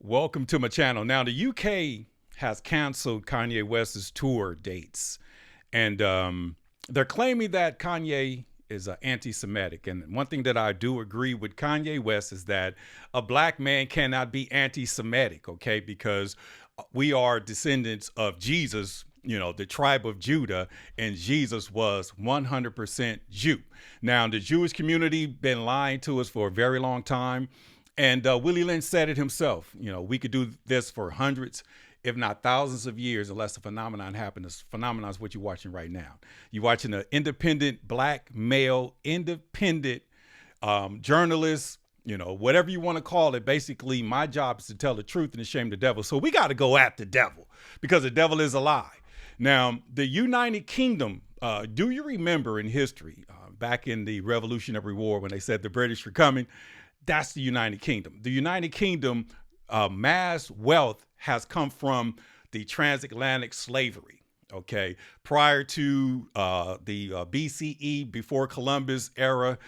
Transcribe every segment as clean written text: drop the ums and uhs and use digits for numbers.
Welcome to my channel. Now, the UK has canceled Kanye West's tour dates, and they're claiming that Kanye is anti-Semitic. And one thing that I do agree with Kanye West is that a black man cannot be anti-Semitic, okay? Because we are descendants of Jesus, you know, the tribe of Judah, and Jesus was 100% Jew. Now, the Jewish community been lying to us for a very long time. And Willie Lynch said it himself. You know, we could do this for hundreds, if not thousands of years, unless a phenomenon happens. This phenomenon is what you're watching right now. You're watching an independent black male, independent journalist, you know, whatever you want to call it. Basically, my job is to tell the truth and to shame the devil. So we got to go at the devil because the devil is a lie. Now, the United Kingdom, do you remember in history, back in the Revolutionary War, when they said the British were coming? That's the United Kingdom. The United Kingdom mass wealth has come from the transatlantic slavery. Okay, prior to the BCE, before Columbus era,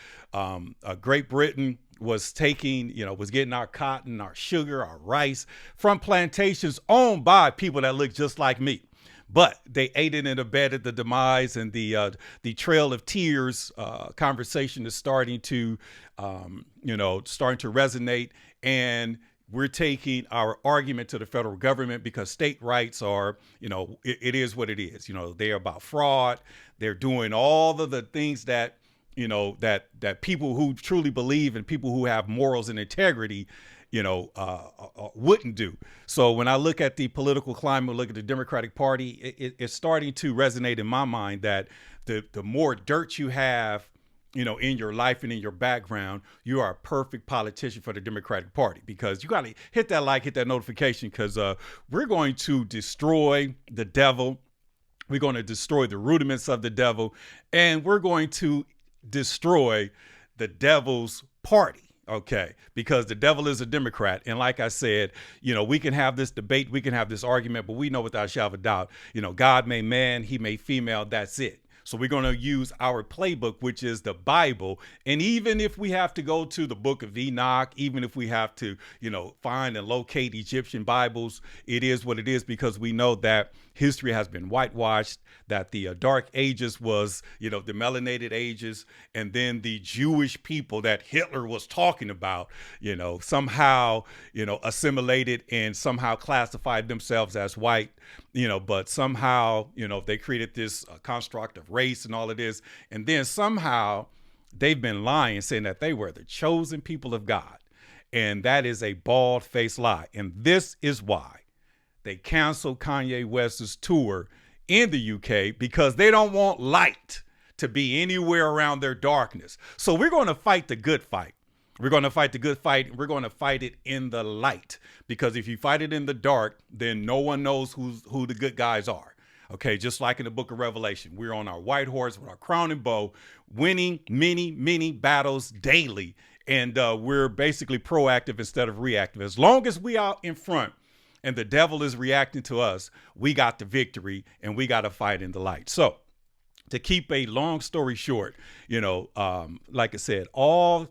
Great Britain was taking, you know, was getting our cotton, our sugar, our rice from plantations owned by people that look just like me. But they aided and abetted the demise, and the Trail of Tears conversation is starting to, starting to resonate. And we're taking our argument to the federal government because state rights are, you know, it is what it is. You know, they're about fraud. They're doing all of the things that, you know, that people who truly believe and people who have morals and integrity, you know, wouldn't do. So when I look at the political climate, look at the Democratic Party, it's starting to resonate in my mind that the more dirt you have, you know, in your life and in your background, you are a perfect politician for the Democratic Party, because you got to hit that like, hit that notification, because we're going to destroy the devil. We're going to destroy the rudiments of the devil, and we're going to destroy the devil's party. Okay, because the devil is a Democrat. And like I said, you know, we can have this debate, we can have this argument, but we know without a shadow of a doubt, you know, God made man, he made female, that's it. So we're going to use our playbook, which is the Bible. And even if we have to go to the book of Enoch, even if we have to, you know, find and locate Egyptian Bibles, it is what it is, because we know that history has been whitewashed, that the Dark Ages was, you know, the melanated ages. And then the Jewish people that Hitler was talking about, you know, somehow, you know, assimilated and somehow classified themselves as white, you know, but somehow, you know, they created this construct of race and all of this. And then somehow they've been lying, saying that they were the chosen people of God. And that is a bald-faced lie. And this is why they canceled Kanye West's tour in the UK, because they don't want light to be anywhere around their darkness. So we're going to fight the good fight. We're going to fight the good fight. We're going to fight it in the light, because if you fight it in the dark, then no one knows who the good guys are. Okay, just like in the book of Revelation, we're on our white horse with our crown and bow, winning many battles daily. And we're basically proactive instead of reactive. As long as we out in front and the devil is reacting to us, we got the victory, and we got to fight in the light. So to keep a long story short, you know, like I said, all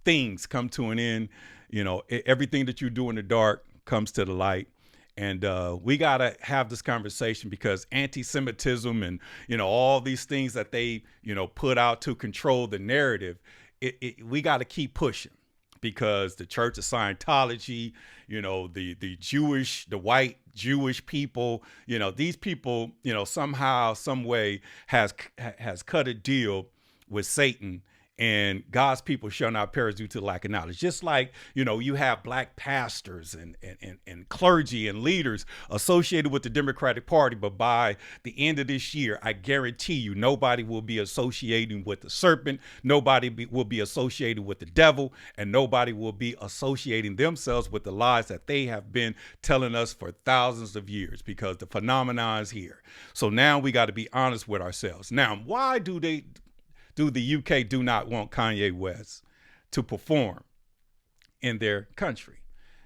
things come to an end. You know, everything that you do in the dark comes to the light. And we got to have this conversation, because anti-Semitism and, you know, all these things that they, you know, put out to control the narrative, we got to keep pushing, because the Church of Scientology, you know, the white Jewish people, you know, these people, you know, somehow, some way has cut a deal with Satan, and God's people shall not perish due to lack of knowledge. Just like, you know, you have black pastors and clergy and leaders associated with the Democratic Party. But by the end of this year, I guarantee you, nobody will be associating with the serpent. Nobody will be associated with the devil, and nobody will be associating themselves with the lies that they have been telling us for thousands of years, because the phenomenon is here. So now we got to be honest with ourselves. Now, why do the UK do not want Kanye West to perform in their country?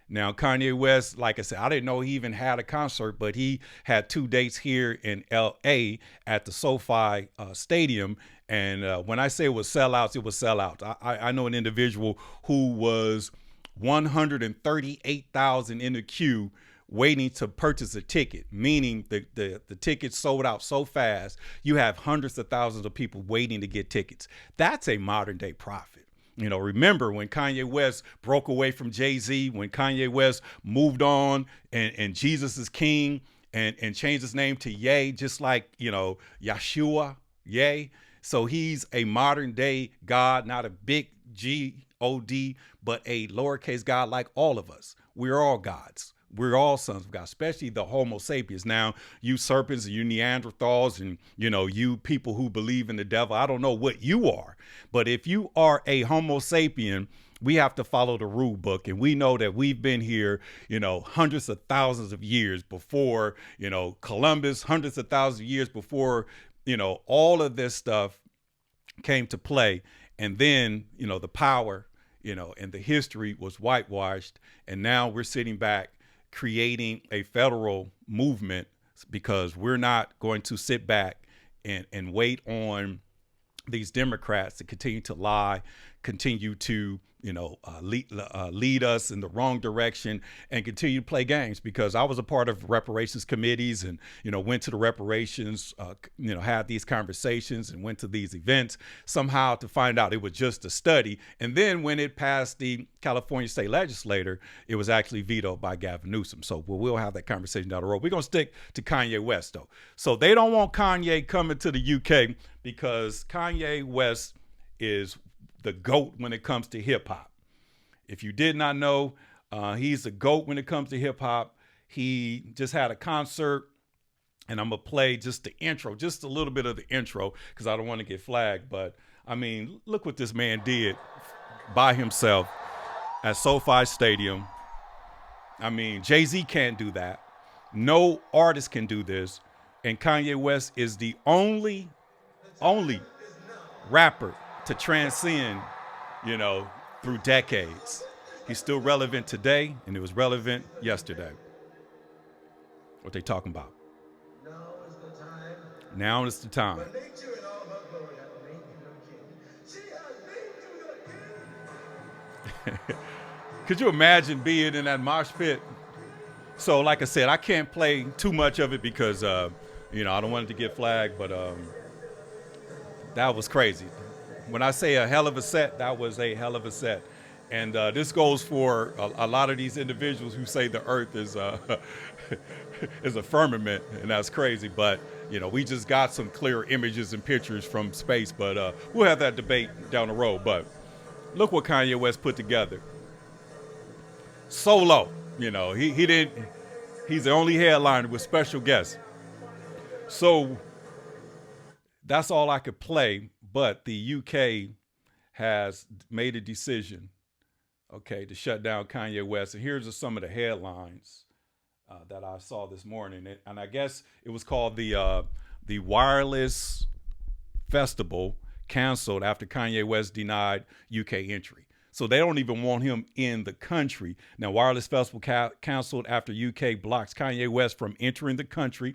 Now, Kanye West, like I said, I didn't know he even had a concert, but he had 2 dates here in LA at the SoFi Stadium. And when I say it was sellouts, it was sellouts. I know an individual who was 138,000 in the queue waiting to purchase a ticket, meaning the tickets sold out so fast, you have hundreds of thousands of people waiting to get tickets. That's a modern day prophet. You know, remember when Kanye West broke away from Jay-Z, when Kanye West moved on and Jesus is king and changed his name to Ye, just like, you know, Yeshua, Ye. So he's a modern day God, not a big G-O-D, but a lowercase God like all of us. We're all gods. We're all sons of God, especially the Homo sapiens. Now, you serpents and you Neanderthals and, you know, you people who believe in the devil, I don't know what you are. But if you are a Homo sapien, we have to follow the rule book. And we know that we've been here, you know, hundreds of thousands of years before, you know, Columbus, hundreds of thousands of years before, you know, all of this stuff came to play. And then, you know, the power, you know, and the history was whitewashed. And now we're sitting back creating a federal movement because we're not going to sit back and wait on these Democrats to continue to lie, continue to, you know, lead us in the wrong direction and continue to play games. Because I was a part of reparations committees and, you know, went to the reparations, you know, had these conversations and went to these events somehow to find out it was just a study. And then when it passed the California state legislature, it was actually vetoed by Gavin Newsom. So we'll have that conversation down the road. We're going to stick to Kanye West, though. So they don't want Kanye coming to the UK because Kanye West is the GOAT when it comes to hip hop. If you did not know, he's the GOAT when it comes to hip hop. He just had a concert, and I'm going to play just the intro, just a little bit of the intro, because I don't want to get flagged. But I mean, look what this man did by himself at SoFi Stadium. I mean, Jay-Z can't do that. No artist can do this. And Kanye West is the only rapper to transcend, you know, through decades. He's still relevant today, and it was relevant yesterday. What they talking about? Now is the time. Now is the time. When nature in all her glory hath made you her king, she has made you the king. Could you imagine being in that mosh pit? So, like I said, I can't play too much of it because, you know, I don't want it to get flagged, but that was crazy. When I say a hell of a set, that was a hell of a set. And this goes for a lot of these individuals who say the earth is is a firmament, and that's crazy. But, you know, we just got some clear images and pictures from space, but we'll have that debate down the road. But look what Kanye West put together. Solo, you know, he didn't, he's the only headliner with special guests. So that's all I could play. But the UK has made a decision, okay, to shut down Kanye West. And here's some of the headlines that I saw this morning. And I guess it was called the Wireless Festival canceled after Kanye West denied UK entry. So they don't even want him in the country. Now, Wireless Festival canceled after UK blocks Kanye West from entering the country.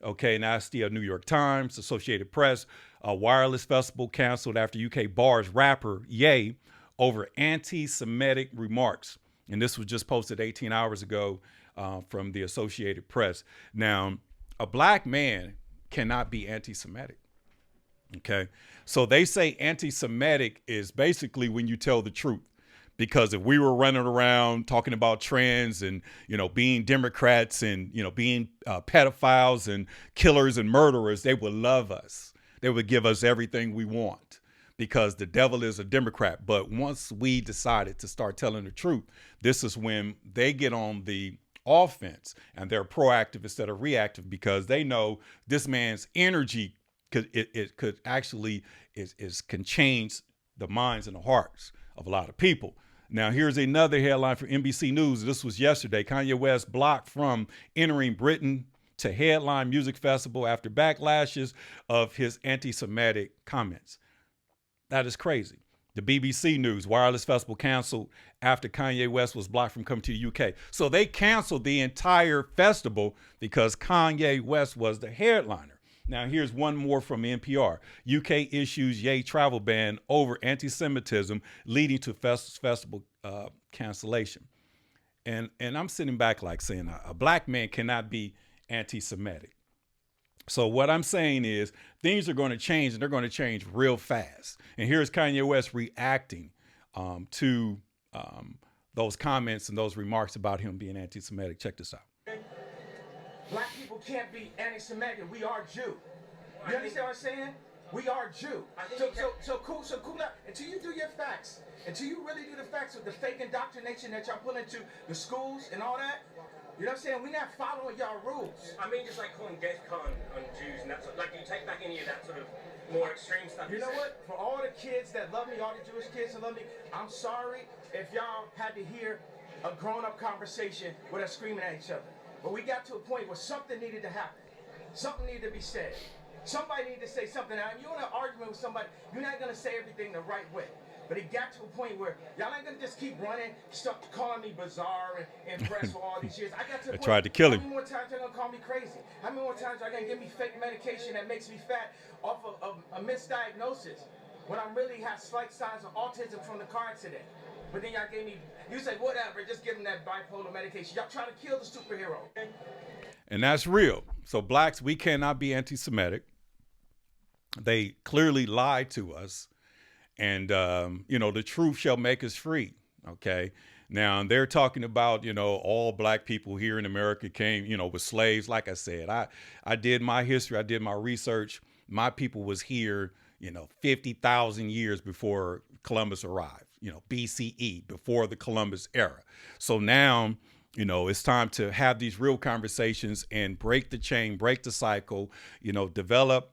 Okay, and that's the New York Times, Associated Press. Wireless Festival canceled after UK bars rapper Ye over anti-Semitic remarks. And this was just posted 18 hours ago from the Associated Press. Now, a black man cannot be anti-Semitic. Okay, so they say anti-Semitic is basically when you tell the truth. Because if we were running around talking about trans and, you know, being Democrats and, you know, being pedophiles and killers and murderers, they would love us. They would give us everything we want because the devil is a Democrat. But once we decided to start telling the truth, this is when they get on the offense and they're proactive instead of reactive because they know this man's energy it could actually can change the minds and the hearts of a lot of people. Now, here's another headline from NBC News. This was yesterday. Kanye West blocked from entering Britain to headline music festival after backlashes of his anti-Semitic comments. That is crazy. The BBC News, Wireless Festival canceled after Kanye West was blocked from coming to the UK. So they canceled the entire festival because Kanye West was the headliner. Now, here's one more from NPR. UK issues Ye travel ban over anti-Semitism, leading to festival cancellation. And I'm sitting back like saying a black man cannot be anti-Semitic. So what I'm saying is things are going to change, and they're going to change real fast. And here's Kanye West reacting to those comments and those remarks about him being anti-Semitic. Check this out. Black people can't be anti-Semitic. We are Jew. You understand what I'm saying? We are Jew. So cool out. Until you do your facts, until you really do the facts with the fake indoctrination that y'all pull into the schools and all that, you know what I'm saying? We're not following y'all rules. I mean, just like calling death con on Jews and that sort of, like, do you take back any of that sort of more extreme stuff? You know what? For all the kids that love me, all the Jewish kids that love me, I'm sorry if y'all had to hear a grown-up conversation with us screaming at each other. But we got to a point where something needed to happen. Something needed to be said. Somebody needed to say something. Now, if you're in an argument with somebody, you're not going to say everything the right way. But it got to a point where y'all ain't going to just keep running, start calling me bizarre and impressed for all these years. I got to the point, tried to kill him. How many more times y'all going to call me crazy? How many more times y'all going to give me fake medication that makes me fat off of a misdiagnosis when I really have slight signs of autism from the car accident? But then y'all gave me, you say, whatever, just give them that bipolar medication. Y'all trying to kill the superhero. And that's real. So blacks, we cannot be anti-Semitic. They clearly lied to us. And, the truth shall make us free. Okay. Now they're talking about, all black people here in America came, with slaves. Like I said, I did my history. I did my research. My people was here, 50,000 years before Columbus arrived, BCE, before the Columbus era. So now, it's time to have these real conversations and break the chain, break the cycle, develop,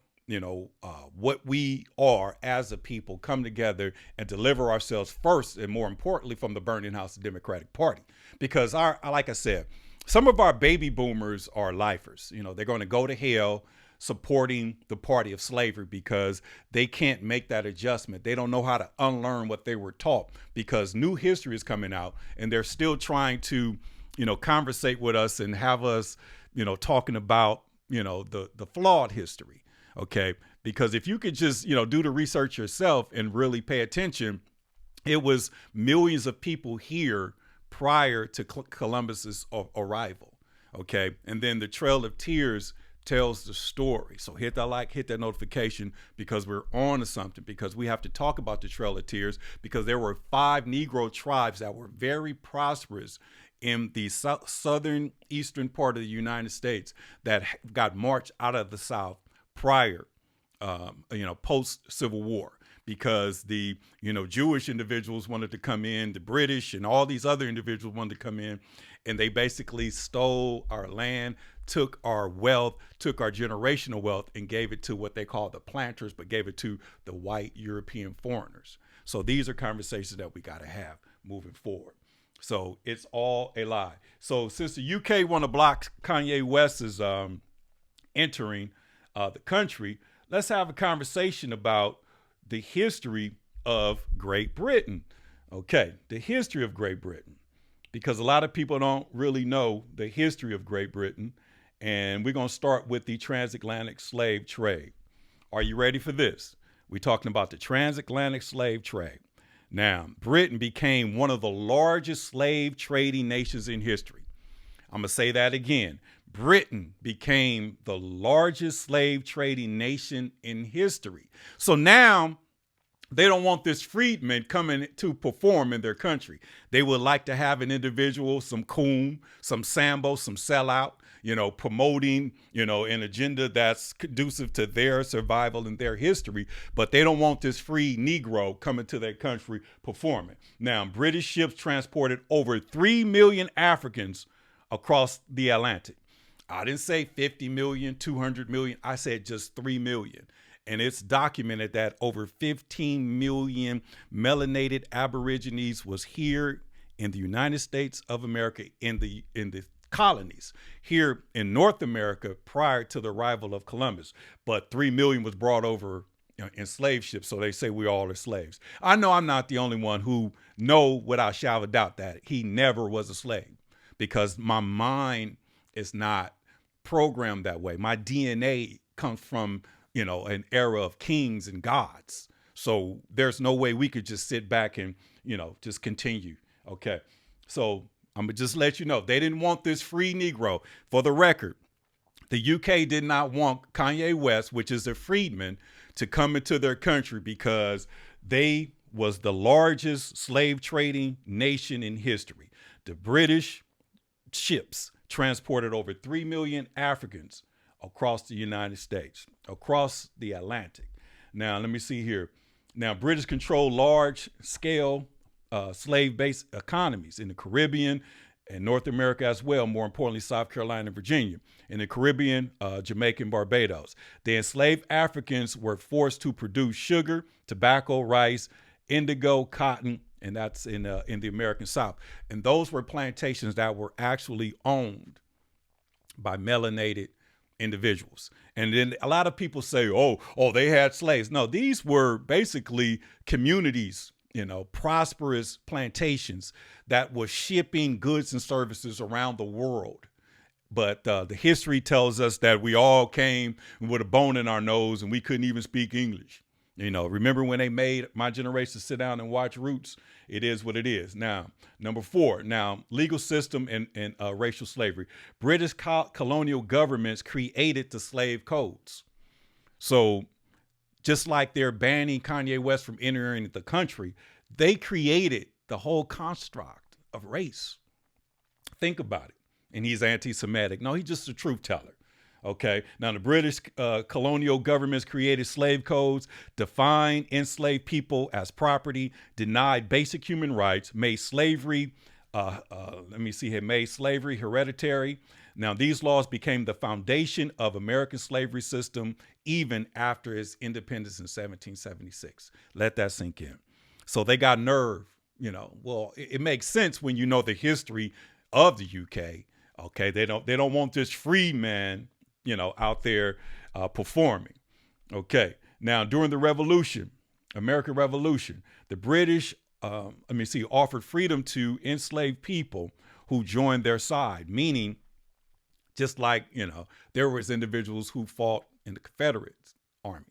what we are as a people, come together and deliver ourselves first, and more importantly, from the burning house of the Democratic Party. Because like I said, some of our baby boomers are lifers. They're going to go to hell supporting the party of slavery because they can't make that adjustment. They don't know how to unlearn what they were taught, because new history is coming out and they're still trying to, conversate with us and have us, talking about, the flawed history. Okay, because if you could just, do the research yourself and really pay attention, it was millions of people here prior to Columbus's arrival. Okay, and then the Trail of Tears tells the story. So hit that like, hit that notification, because we're on to something, because we have to talk about the Trail of Tears, because there were 5 Negro tribes that were very prosperous in the southern eastern part of the United States that got marched out of the South prior, post Civil War, because the, Jewish individuals wanted to come in, the British and all these other individuals wanted to come in, and they basically stole our land, took our wealth, took our generational wealth, and gave it to what they call the planters, but gave it to the white European foreigners. So these are conversations that we got to have moving forward. So it's all a lie. So since the UK want to block Kanye West's entering the country, let's have a conversation about the history of Great Britain. Okay, the history of Great Britain, because a lot of people don't really know the history of Great Britain. And we're going to start with the transatlantic slave trade. Are you ready for this? We're talking about the transatlantic slave trade. Now, Britain became one of the largest slave trading nations in history. I'm going to say that again. Britain became the largest slave trading nation in history. So now they don't want this freedman coming to perform in their country. They would like to have an individual, some coon, some Sambo, some sellout, promoting, an agenda that's conducive to their survival and their history. But they don't want this free Negro coming to their country performing. Now, British ships transported over 3 million Africans across the Atlantic. I didn't say 50 million, 200 million. I said just 3 million. And it's documented that over 15 million melanated Aborigines was here in the United States of America, in the colonies here in North America prior to the arrival of Columbus. But 3 million was brought over in slave ships. So they say we all are slaves. I know I'm not the only one who know without shadow of a doubt that he never was a slave, because my mind is not programmed that way. My DNA comes from, an era of kings and gods. So there's no way we could just sit back and, just continue Okay. So I'm going to just let you know, they didn't want this free Negro. For the record, the UK did not want Kanye West, which is a freedman, to come into their country because they was the largest slave trading nation in history. The British ships transported over 3 million Africans across the United States, across the Atlantic. Now, let me see here. Now, British controlled large scale slave-based economies in the Caribbean and North America as well, more importantly, South Carolina and Virginia. In the Caribbean, Jamaica and Barbados. The enslaved Africans were forced to produce sugar, tobacco, rice, indigo, cotton, and that's in the American South. And those were plantations that were actually owned by melanated individuals. And then a lot of people say, oh, they had slaves. No, these were basically communities, prosperous plantations that were shipping goods and services around the world. But the history tells us that we all came with a bone in our nose and we couldn't even speak English. Remember when they made my generation sit down and watch Roots? It is what it is. Now, number 4, legal system and racial slavery. British colonial governments created the slave codes. So just like they're banning Kanye West from entering the country, they created the whole construct of race. Think about it. And he's anti-Semitic. No, he's just a truth teller. Okay. Now, the British colonial governments created slave codes, defined enslaved people as property, denied basic human rights, made slavery, made slavery hereditary. Now, these laws became the foundation of American slavery system even after its independence in 1776. Let that sink in. So they got nerve, Well, it makes sense when you know the history of the UK. Okay, they don't want this free man, out there performing. Okay, now during the Revolution, American Revolution, the British, offered freedom to enslaved people who joined their side. Meaning, just like there was individuals who fought in the Confederate Army.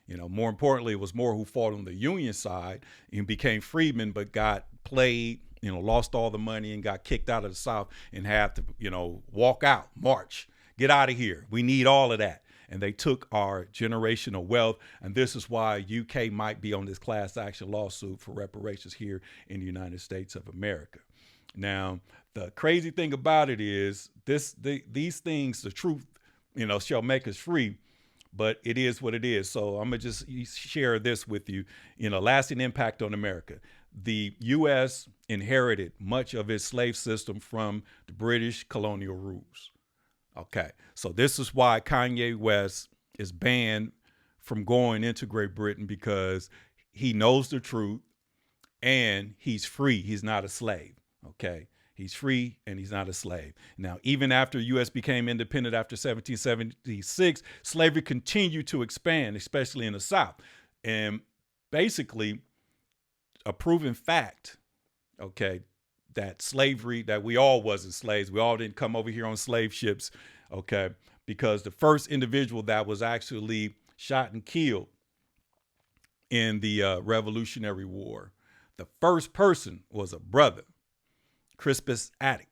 More importantly, it was more who fought on the Union side and became freedmen, but got played. Lost all the money and got kicked out of the South and had to, walk out, march, get out of here. We need all of that. And they took our generational wealth. And this is why UK might be on this class action lawsuit for reparations here in the United States of America. Now, the crazy thing about it is these things, the truth, shall make us free. But it is what it is. So I'm going to just share this with you, lasting impact on America. The U.S. inherited much of its slave system from the British colonial rules. Okay, so this is why Kanye West is banned from going into Great Britain, because he knows the truth and he's free. He's not a slave. Okay, he's free and he's not a slave. Now, even after the U.S. became independent after 1776, slavery continued to expand, especially in the South. And basically, a proven fact, okay, that slavery, that we all wasn't slaves. We all didn't come over here on slave ships, okay, because the first individual that was actually shot and killed in the Revolutionary War, the first person was a brother, Crispus Attucks.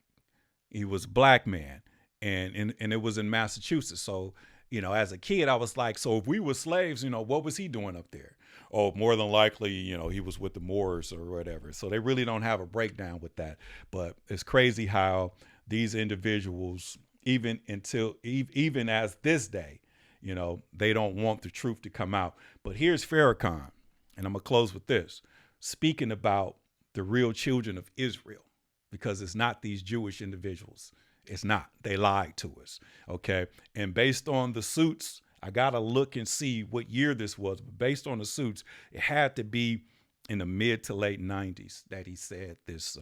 He was a black man, and it was in Massachusetts. So, as a kid, I was like, so if we were slaves, what was he doing up there? Oh, more than likely, he was with the Moors or whatever. So they really don't have a breakdown with that. But it's crazy how these individuals, even as this day, they don't want the truth to come out. But here's Farrakhan, and I'm going to close with this, speaking about the real children of Israel, because it's not these Jewish individuals. It's not. They lied to us. Okay. And based on the suits, I got to look and see what year this was. But based on the suits, it had to be in the mid to late 90s that he said this,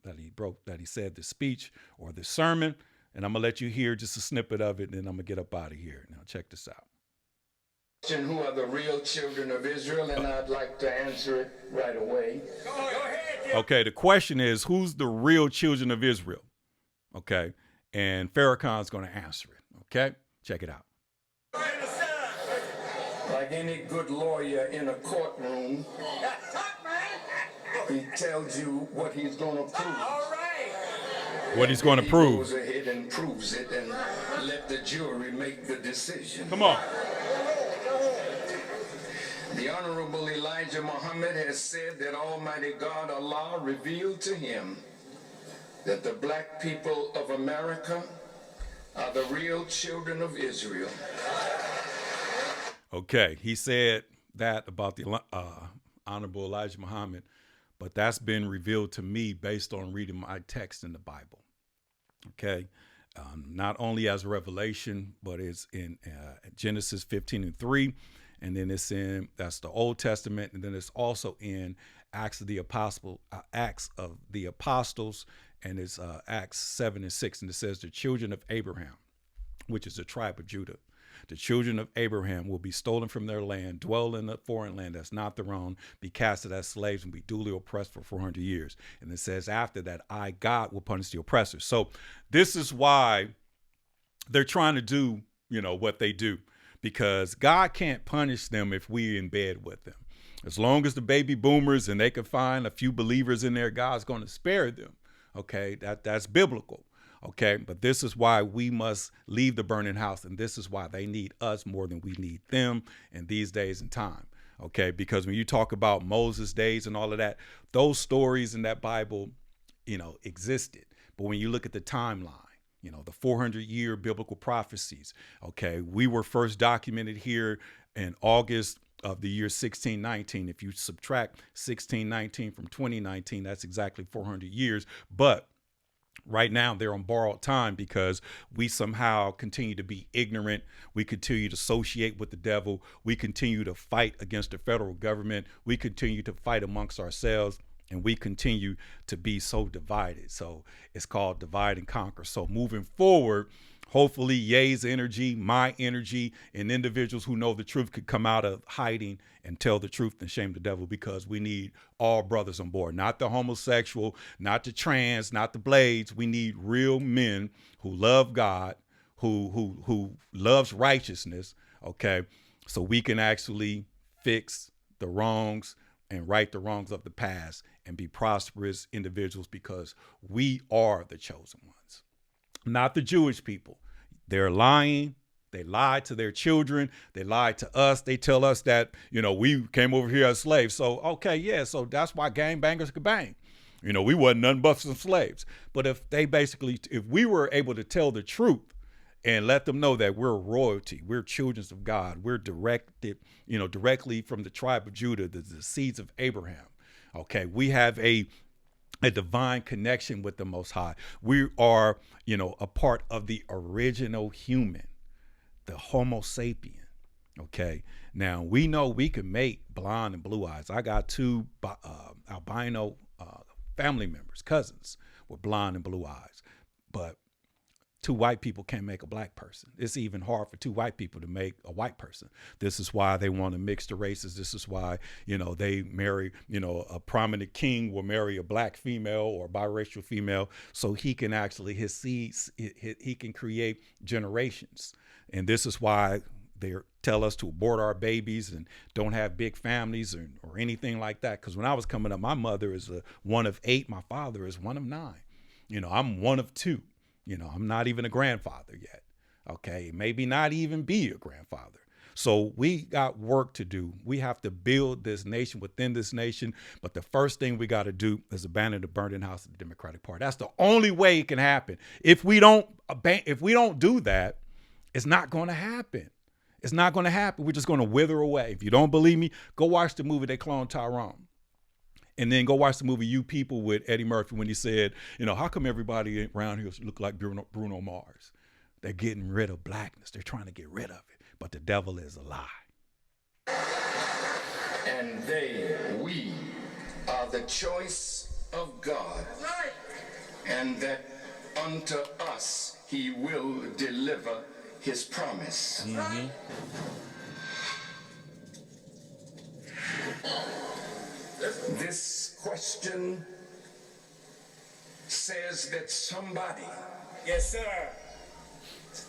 that he said this speech or this sermon. And I'm going to let you hear just a snippet of it, and then I'm going to get up out of here. Now, check this out. Who are the real children of Israel? And I'd like to answer it right away. Go ahead. Okay, the question is, who's the real children of Israel? Okay, and Farrakhan's going to answer it. Okay, check it out. Like any good lawyer in a courtroom, He tells you what he's going to prove. All right. What he's going to He prove. goes ahead and proves it and let the jury make the decision. Come on. The Honorable Elijah Muhammad has said that Almighty God Allah revealed to him that the black people of America are the real children of Israel. Okay, he said that about the Honorable Elijah Muhammad, but that's been revealed to me based on reading my text in the Bible. Okay, not only as a revelation, but it's in Genesis 15:3, and then that's the Old Testament, and then it's also in Acts of the Apostles, and it's Acts 7:6, and it says the children of Abraham, which is the tribe of Judah. The children of Abraham will be stolen from their land, dwell in a foreign land that's not their own, be casted as slaves, and be duly oppressed for 400 years. And it says after that, I, God, will punish the oppressors. So this is why they're trying to do, what they do, because God can't punish them if we're in bed with them. As long as the baby boomers and they can find a few believers in there, God's going to spare them. Okay, that's biblical. Okay, but this is why we must leave the burning house, and this is why they need us more than we need them in these days and time. Okay, because when you talk about Moses' days and all of that, those stories in that Bible, existed. But when you look at the timeline, the 400-year biblical prophecies, okay, we were first documented here in August of the year 1619. If you subtract 1619 from 2019, that's exactly 400 years. But right now, they're on borrowed time because we somehow continue to be ignorant. We continue to associate with the devil. We continue to fight against the federal government. We continue to fight amongst ourselves, and we continue to be so divided. So it's called divide and conquer. So moving forward, hopefully Ye's energy, my energy, and individuals who know the truth could come out of hiding and tell the truth and shame the devil, because we need all brothers on board, not the homosexual, not the trans, not the blades. We need real men who love God, who loves righteousness. Okay. So we can actually fix the wrongs and right the wrongs of the past and be prosperous individuals, because we are the chosen ones, not the Jewish people. They're lying. They lied to their children. They lied to us. They tell us that, we came over here as slaves. So, okay, yeah. So that's why gangbangers could bang. We wasn't nothing but some slaves. But if we were able to tell the truth and let them know that we're royalty, we're children of God, we're directly from the tribe of Judah, the seeds of Abraham. Okay, we have a divine connection with the Most High. We are, a part of the original human, the Homo sapien. Okay. Now we know we can make blonde and blue eyes. I got two albino family members, cousins with blonde and blue eyes, but two white people can't make a black person. It's even hard for two white people to make a white person. This is why they want to mix the races. This is why, they marry, a prominent king will marry a black female or a biracial female, so he can actually, his seeds, he can create generations. And this is why they tell us to abort our babies and don't have big families or anything like that. Because when I was coming up, my mother is one of 8. My father is one of 9. I'm one of 2. I'm not even a grandfather yet. Okay. Maybe not even be a grandfather. So we got work to do. We have to build this nation within this nation. But the first thing we got to do is abandon the burning house of the Democratic Party. That's the only way it can happen. If we don't do that, it's not going to happen. It's not going to happen. We're just going to wither away. If you don't believe me, go watch the movie They Cloned Tyrone. And then go watch the movie You People with Eddie Murphy when he said, how come everybody around here look like Bruno Mars? They're getting rid of blackness. They're trying to get rid of it. But the devil is a lie. And we are the choice of God. Right. And that unto us he will deliver his promise. Mm-hmm. This question says that somebody, Yes, sir.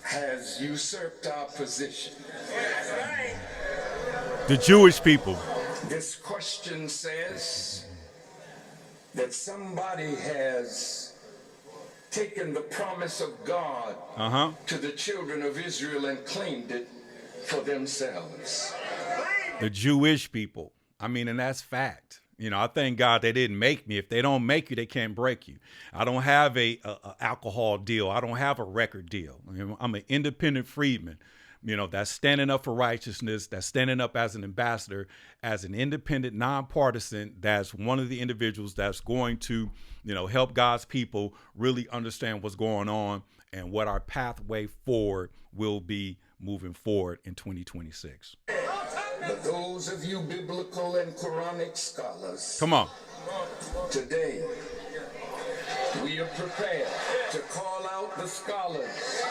has usurped our position. That's right. The Jewish people. This question says, that somebody has taken the promise of God to the children of Israel and claimed it for themselves. The Jewish people. I mean, and that's fact. You know, I thank God they didn't make me. If they don't make you, they can't break you. I don't have a alcohol deal. I don't have a record deal. I'm an independent freedman, you know, that's standing up for righteousness, that's standing up as an ambassador, as an independent, nonpartisan, that's one of the individuals that's going to, you know, help God's people really understand what's going on and what our pathway forward will be moving forward in 2026. But those of you biblical and Quranic scholars, Come on. today we are prepared to call out the scholars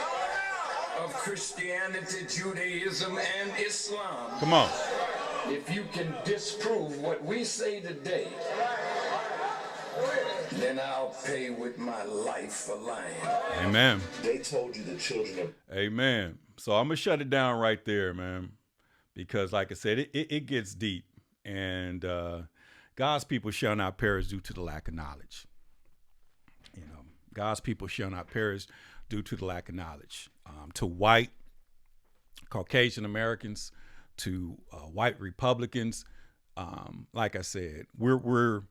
of Christianity, Judaism, and Islam. Come on. If you can disprove what we say today, then I'll pay with my life for lying. Amen. They told you the children of... Amen. So I'm going to shut it down right there, man, because like I said, it gets deep, and God's people shall not perish due to the lack of knowledge. You know, God's people shall not perish due to the lack of knowledge. To white Caucasian Americans, to white Republicans, like I said, we're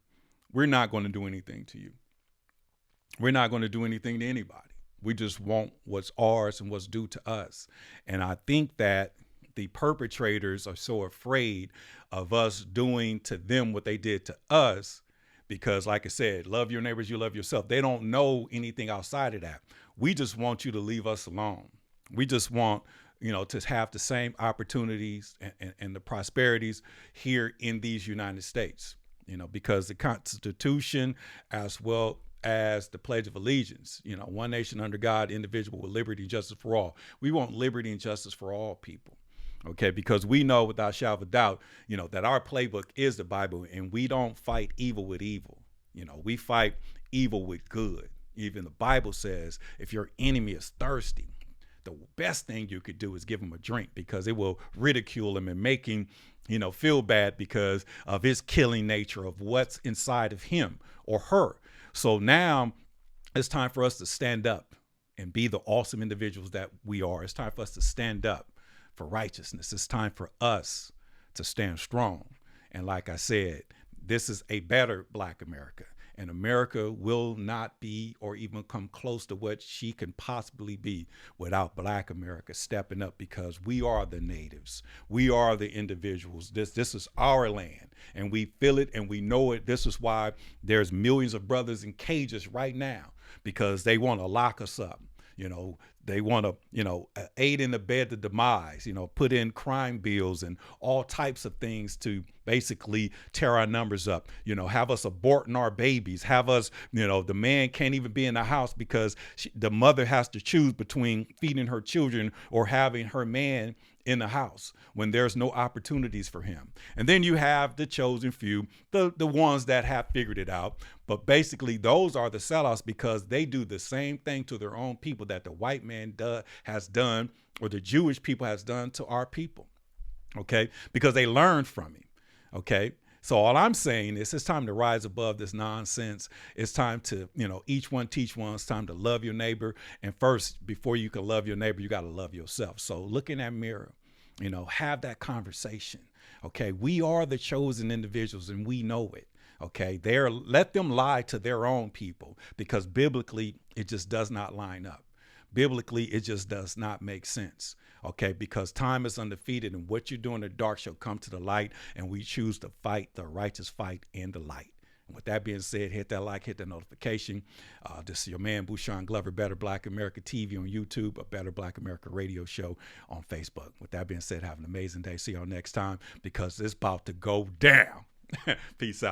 not going to do anything to you. We're not going to do anything to anybody. We just want what's ours and what's due to us. And I think that the perpetrators are so afraid of us doing to them what they did to us, because like I said, love your neighbors, you love yourself. They don't know anything outside of that. We just want you to leave us alone. We just want, you know, to have the same opportunities and the prosperities here in these United States, you know, because the Constitution, as well as the Pledge of Allegiance, you know, one nation under God, indivisible, with liberty and justice for all. We want liberty and justice for all people. Okay, because we know without shadow of a doubt, you know, that our playbook is the Bible, and we don't fight evil with evil. You know, we fight evil with good. Even the Bible says if your enemy is thirsty, the best thing you could do is give him a drink, because it will ridicule him and make him, you know, feel bad because of his killing nature of what's inside of him or her. So now it's time for us to stand up and be the awesome individuals that we are. It's time for us to stand up for righteousness. It's time for us to stand strong. And like I said, this is a better Black America. And America will not be or even come close to what she can possibly be without Black America stepping up, because we are the natives. We are the individuals. This is our land, and we feel it and we know it. This is why there's millions of brothers in cages right now, because they want to lock us up. You know, they want to, you know, aid in the bed the demise, you know, put in crime bills and all types of things to basically tear our numbers up, you know, have us aborting our babies, have us, you know, the man can't even be in the house because the mother has to choose between feeding her children or having her man in the house when there's no opportunities for him. And then you have the chosen few, the ones that have figured it out. But basically, those are the sellouts, because they do the same thing to their own people that the white man has done, or the Jewish people has done to our people. Okay, because they learned from him. Okay. So all I'm saying is it's time to rise above this nonsense. It's time to, you know, each one teach one. It's time to love your neighbor. And first, before you can love your neighbor, you got to love yourself. So look in that mirror, you know, have that conversation. Okay. We are the chosen individuals, and we know it. Okay. Let them lie to their own people, because biblically it just does not line up. Biblically, it just does not make sense. Okay, because time is undefeated, and what you do in the dark shall come to the light, and we choose to fight the righteous fight in the light. And with that being said, hit that like, hit that notification. This is your man, Bushawn Glover, Better Black America TV on YouTube, a Better Black America radio show on Facebook. With that being said, have an amazing day. See y'all next time, because it's about to go down. Peace out.